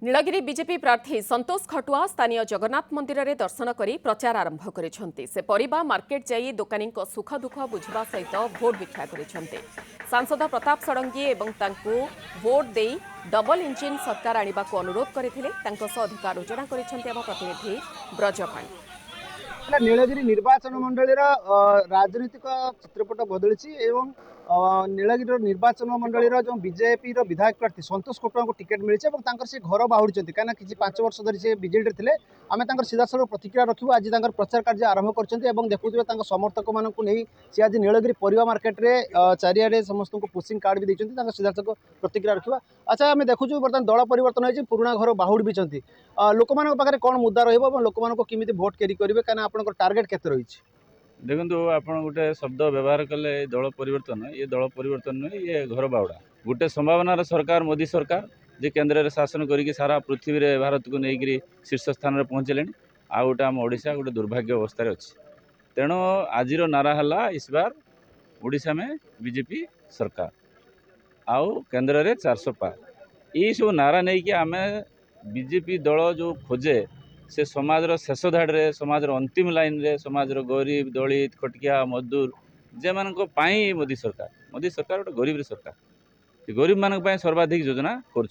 Nilgiri BJP प्रार्थी संतोष खटुआ स्थानीय जगन्नाथ मंदिर में दर्शन कर प्रचार आरंभ करिसेंती। से परिबा मार्केट जाई दोकानी सुख दुख बुझा सहित भोट भिक्षा करिसेंती। सांसद प्रताप षडंगी एवं तांको भोट दे डबल इंजिन सरकार आनिबा को अनुरोध करथिले। तांको सह अधिक आलोचना करिसेंती आम प्रतिनिधि ब्रजपाणी। नीलगिरी निर्वाचन मंडल राजनीतिक चित्रपट बदली एवं नीलगिरी निर्वाचन मंडल जो बीजेपी विधायक प्रार्थी संतोष खटुआ को टिकेट मिली से घर बाहुड़ी कहीं किसी 5 वर्ष धरी से बीजेडी थे। आम सीधासल प्रतिक्रिया रखू। आज प्रचार कार्य आरंभ कर देखुए समर्थक मानक नहीं सी आज नीलगिरी परिवा मार्केट में चारिआडे समस्त को पोस्टिंग कार्ड भी देते सीधासल प्रतिक्रिया रखा। अच्छा आम देखु बर्तमान दल परिवर्तन होती पुराणा घर बाहुड़ी भी लोक पाखे कौन मुद्दा रोक लोक भोट कैरी करेंगे कहीं आप टार्गेट केते रही? देखो आप गोटे शब्द व्यवहार कले दल परिवर्तन, ये दल परिवर्तन नुहे, ये घर बाउड़ा। गोटे संभावनार सरकार मोदी सरकार जे केन्द्र शासन करी सारा पृथ्वी रे भारत को लेकर शीर्ष स्थान में पहुँचले। आ गोटे आम ओडिशा गोटे दुर्भाग्य अवस्था अच्छी। तेणु आज नारा है इस बार ओडिशा में बीजेपी सरकार आउ केन्द्र में 400 पार। ये सब नारा नहीं कि आम बीजेपी दल जो खोजे से समाजर शेष धाड़े समाजर अंतिम लाइन रे समाजर गरीब दलित खटिया मजदूर जे मान मोदी सरकार गोटे गरीब सरकार गरीब मान सर्वाधिक योजना कर।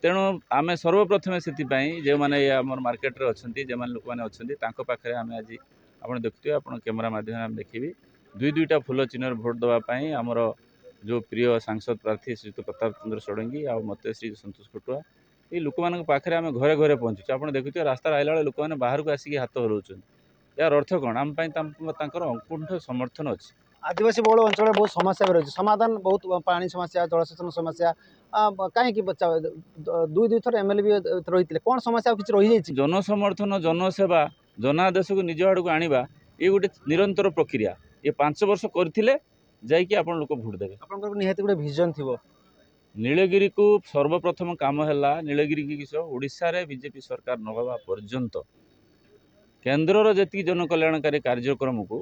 तेणु आम सर्वप्रथमे से जो मैंने आम मार्केट रे अच्छा जो मैंने लोक मैंने अच्छा पाखे आम आज आप देखते आप कैमेरा माध्यम देखिए दुईटा फूल चिन्ह भोट देवाई आमर जो प्रिय सांसद प्रार्थी श्री प्रताप चंद्र षडंगी आ मत श्री संतोष खटुआ ये लोक मान पाखे आम घरे घरे पहुँचुचे। आप देखुए रास्ता आइला बेले लोक मैंने बाहर को आसिक हाथ हलाउन। यार अर्थ कौन आम अकुंठ समर्थन अच्छी। आदिवासी बहुल अंचल बहुत समस्या रही समाधान बहुत पानी समस्या जलसेचन समस्या कहीं 2 थर एमएलए भी रही कौन समस्या किसी रही जाइए? जनसमर्थन जनसेवा जनादेश को निज आड़ को आनिबा ये गोटे निरंतर प्रक्रिया। ये 5 वर्ष करथिले जाइए आप लोक भोट देवे। आपन निहाती गोटे विजन थी नीलगिरी को सर्वप्रथम काम है नीलगिरी की ओडिशा रे बीजेपी सरकार नवा पर्यंत केन्द्रर जी जनकल्याणकारी कार्यक्रम को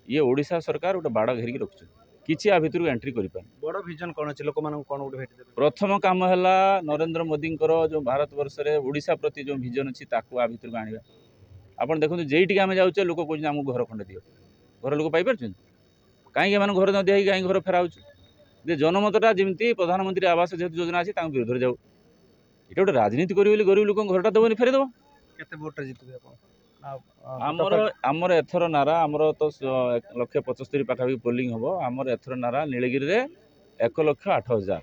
ये ओडिशा सरकार गोटे बाड़ घेरिकी रखुच्च किसी आ भितर एंट्री कर बड़ विजन कौन अच्छे लोक कौन भेट प्रथम काम है नरेंद्र मोदी जो भारत वर्ष रे ओडिशा प्रति जो विजन अच्छी आ भितर आने। आप देखो जेठी आम जाऊे लोक कहते आमको घर खंडे दियो घर लोक पाई कहीं घर न दिखाई कहीं घर फेराऊ जे जनमतटा जमी प्रधानमंत्री आवास जेहेतु योजना अच्छी विरोध जाऊ ये गोटे राजनीति करी गरीब लोक घरटा देवनी फेरदेव केते वोट जीतबे आमर आमर एथर नारा आमर तो 1,75,000 पाखापाखि पोलिंग हम आमर एथर नारा नीलगिरी रे 1,08,000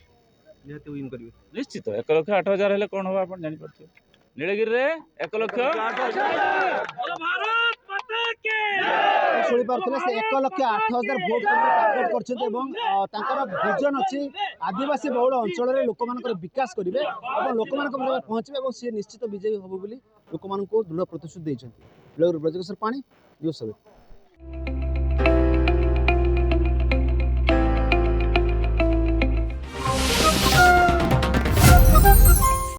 निश्चित 1,08,000 हेले कौन हम आप जापर नीलगिरी रे 1,08,000 शुणी पारे से 1,08,000 भोट टार्गेट कर विजन अच्छी आदिवासी बहुल अंचल लोक विकास करेंगे और लोक पहुँचे सी निश्चित विजयी हम लोक दृढ़ प्रतिश्रुति देते। ब्रजकिशोर पाणी न्यूज़ 7।